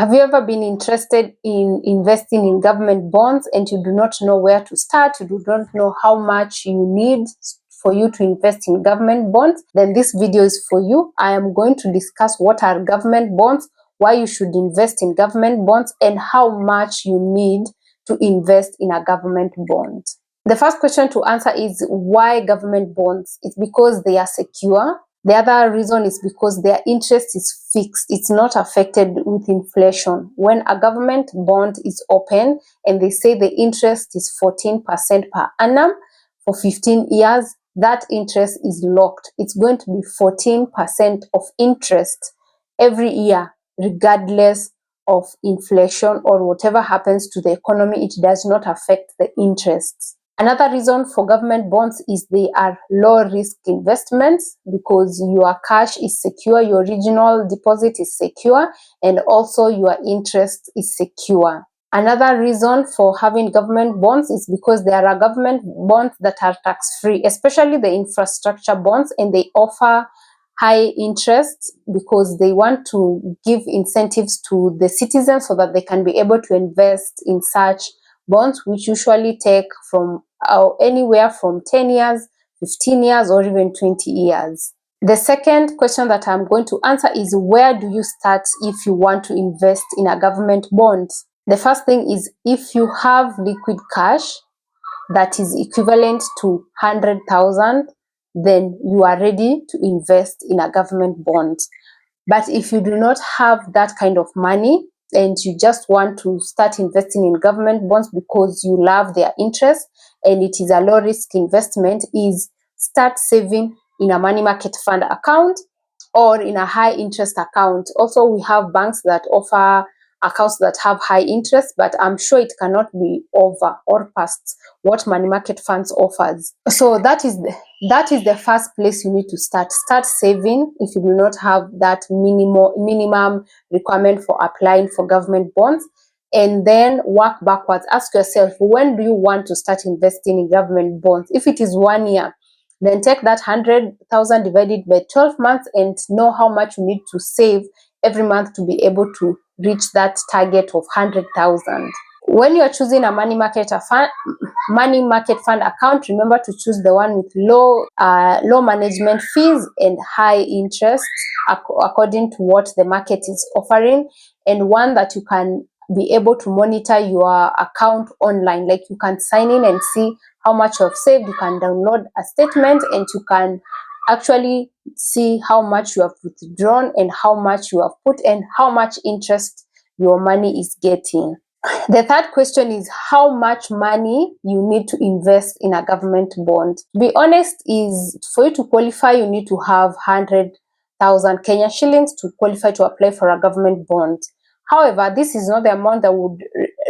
Have you ever been interested in investing in government bonds and you do not know where to start? You do not know how much you need for you to invest in government bonds? Then this video is for you. I am going to discuss what are government bonds, why you should invest in government bonds, and how much you need to invest in a government bond. The first question to answer is why government bonds? It's because they are secure. The other reason is because their interest is fixed. It's not affected with inflation. When a government bond is open and they say the interest is 14% per annum for 15 years, that interest is locked. It's going to be 14% of interest every year, regardless of inflation or whatever happens to the economy. It does not affect the interests. Another reason for government bonds is they are low risk investments because your cash is secure, your original deposit is secure, and also your interest is secure. Another reason for having government bonds is because there are government bonds that are tax-free, especially the infrastructure bonds, and they offer high interest because they want to give incentives to the citizens so that they can be able to invest in such bonds, which usually take from anywhere from 10 years, 15 years, or even 20 years. The second question that I'm going to answer is where do you start if you want to invest in a government bond? The first thing is if you have liquid cash that is equivalent to 100,000, then you are ready to invest in a government bond. But if you do not have that kind of money and you just want to start investing in government bonds because you love their interest and it is a low risk investment, is start saving in a money market fund account or in a high interest account. Also, we have banks that offer accounts that have high interest, but I'm sure it cannot be over or past what money market funds offers. So that is the first place you need to start. Start saving if you do not have that minimum requirement for applying for government bonds, and then work backwards. Ask yourself, when do you want to start investing in government bonds? If it is 1 year, then take that 100,000 divided by 12 months and know how much you need to save every month to be able to reach that target of 100,000. When you are choosing a money market fund account, remember to choose the one with low management fees and high interest according to what the market is offering, and one that you can be able to monitor your account online. Like you can sign in and see how much you have saved. You can download a statement and you can actually see how much you have withdrawn and how much you have put and how much interest your money is getting. The third question is how much money you need to invest in a government bond. To be honest, is for you to qualify, you need to have 100,000 Kenya shillings to qualify to apply for a government bond. However, this is not the amount that would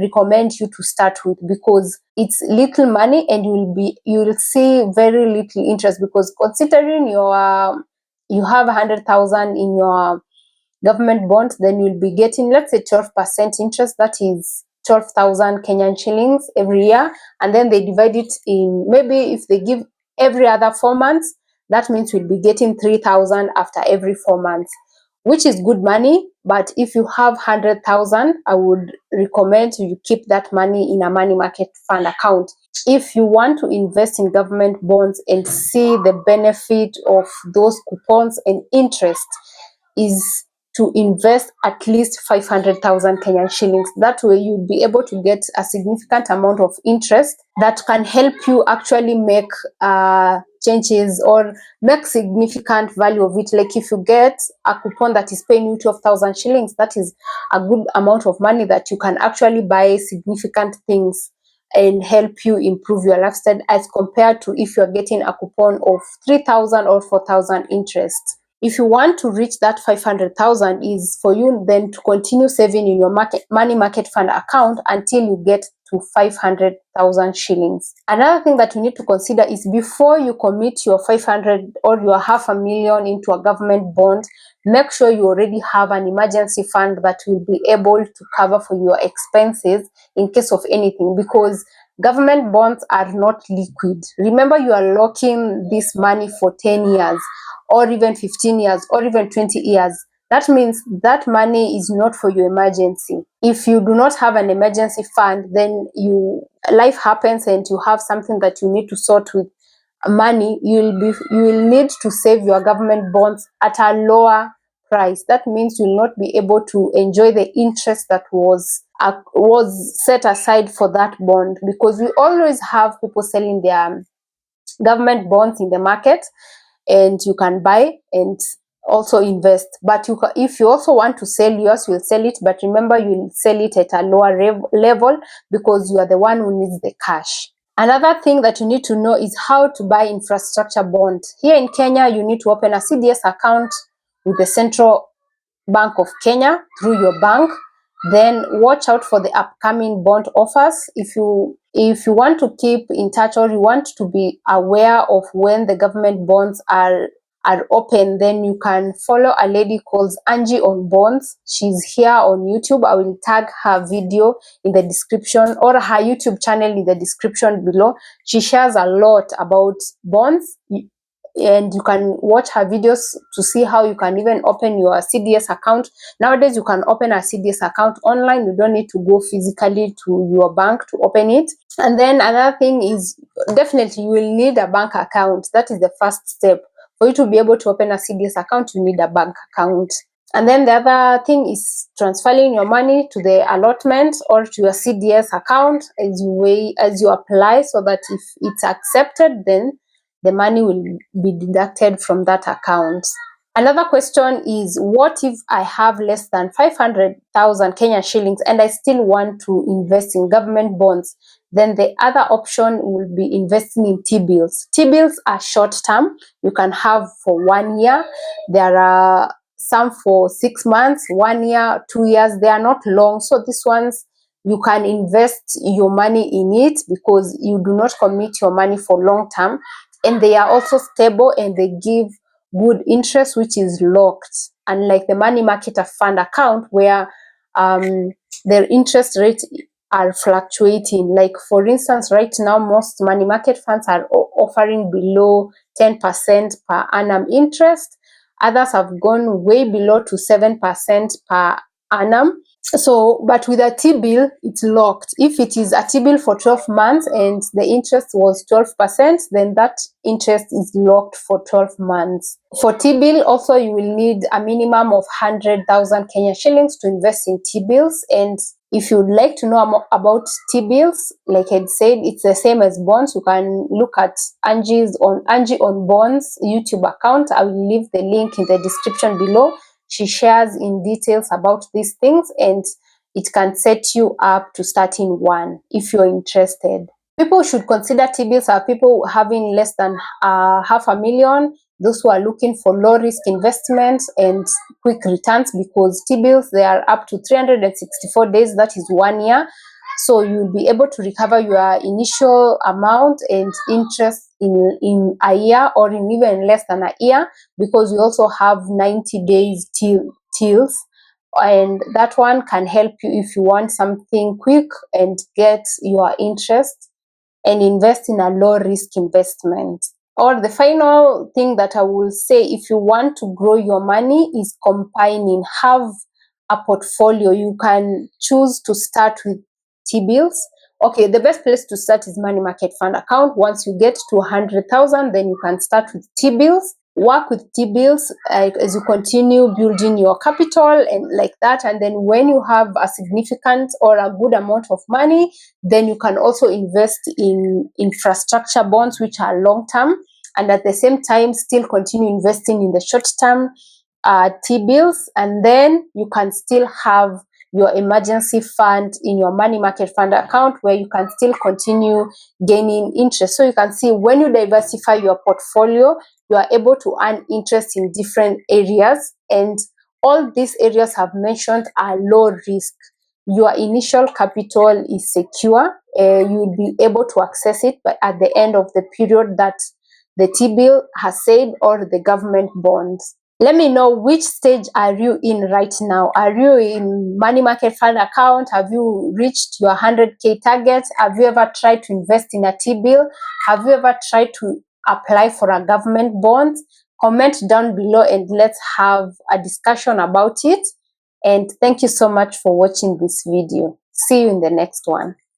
recommend you to start with because it's little money and you will see very little interest, because considering you have 100,000 in your government bond, then you'll be getting, let's say, 12% interest. That is 12,000 Kenyan shillings every year, and then they divide it in, maybe if they give every other 4 months, that means we'll be getting 3,000 after every 4 months, which is good money. But if you have 100,000, I would recommend you keep that money in a money market fund account. If you want to invest in government bonds and see the benefit of those coupons and interest, is to invest at least 500,000 Kenyan shillings. That way you'll be able to get a significant amount of interest that can help you actually make changes or make significant value of it. Like if you get a coupon that is paying you 12,000 shillings, that is a good amount of money that you can actually buy significant things and help you improve your lifestyle, as compared to if you're getting a coupon of 3,000 or 4,000 interest. If you want to reach that 500,000, is for you then to continue saving in your money market fund account until you get to 500,000 shillings. Another thing that you need to consider is before you commit your 500 or your 500,000 into a government bond, make sure you already have an emergency fund that will be able to cover for your expenses in case of anything, because government bonds are not liquid. Remember, you are locking this money for 10 years or even 15 years or even 20 years. That means that money is not for your emergency. If you do not have an emergency fund, then life happens and you have something that you need to sort with money, you will need to save your government bonds at a lower price. That means you'll not be able to enjoy the interest that was set aside for that bond, because we always have people selling their government bonds in the market, and you can buy and also invest. But if you also want to sell yours, you'll sell it, but remember, you'll sell it at a lower level because you are the one who needs the cash. Another thing that you need to know is how to buy infrastructure bond. Here in Kenya, you need to open a CDS account with the Central Bank of Kenya through your bank. Then watch out for the upcoming bond offers. If you want to keep in touch, or you want to be aware of when the government bonds are open, then you can follow a lady called Angie on Bonds. She's here on YouTube. I will tag her video in the description, or her YouTube channel in the description below. She shares a lot about bonds, and you can watch her videos to see how you can even open your CDS account. Nowadays, you can open a CDS account online. You don't need to go physically to your bank to open it. And then another thing is, definitely you will need a bank account. That is the first step. For you to be able to open a CDS account, you need a bank account. And then the other thing is transferring your money to the allotment or to your CDS account as you apply, so that if it's accepted, then the money will be deducted from that account. Another question is, what if I have less than 500,000 Kenyan shillings and I still want to invest in government bonds? Then the other option will be investing in T-bills. T-bills are short term. You can have for 1 year. There are some for 6 months, 1 year, 2 years. They are not long. So these ones, you can invest your money in it because you do not commit your money for long term. And they are also stable and they give good interest, which is locked, unlike the money market fund account where their interest rates are fluctuating. Like, for instance, right now, most money market funds are offering below 10% per annum interest. Others have gone way below to 7% per annum. So, but with a T-bill, it's locked. If it is a T-bill for 12 months and the interest was 12%, then that interest is locked for 12 months. For T-bill, also, you will need a minimum of 100,000 Kenya shillings to invest in T-bills. And if you'd like to know about T-bills, like I said, it's the same as bonds. You can look at Angie on Bonds YouTube account. I will leave the link in the description below. She shares in details about these things, and it can set you up to starting one if you're interested. People should consider T-bills are people having less than $500,000, those who are looking for low risk investments and quick returns, because T-bills, they are up to 364 days, that is 1 year. So you'll be able to recover your initial amount and interest in a year, or in even less than a year, because we also have 90 days tills, and that one can help you if you want something quick and get your interest and invest in a low risk investment. Or the final thing that I will say, if you want to grow your money, is combining. Have a portfolio. You can choose to start with T-bills. Okay, the best place to start is money market fund account. Once you get to 100,000, then you can start with T-bills. Work with T-bills as you continue building your capital and like that. And then when you have a significant or a good amount of money, then you can also invest in infrastructure bonds, which are long term, and at the same time still continue investing in the short term T-bills. And then you can still have your emergency fund in your money market fund account, where you can still continue gaining interest. So you can see, when you diversify your portfolio, you are able to earn interest in different areas, and all these areas I've mentioned are low risk. Your initial capital is secure. You'll be able to access it, but at the end of the period that the T-bill has said, or the government bonds. Let me know, which stage are you in right now? Are you in money market fund account? Have you reached your 100K target? Have you ever tried to invest in a T-bill? Have you ever tried to apply for a government bond? Comment down below and let's have a discussion about it. And thank you so much for watching this video. See you in the next one.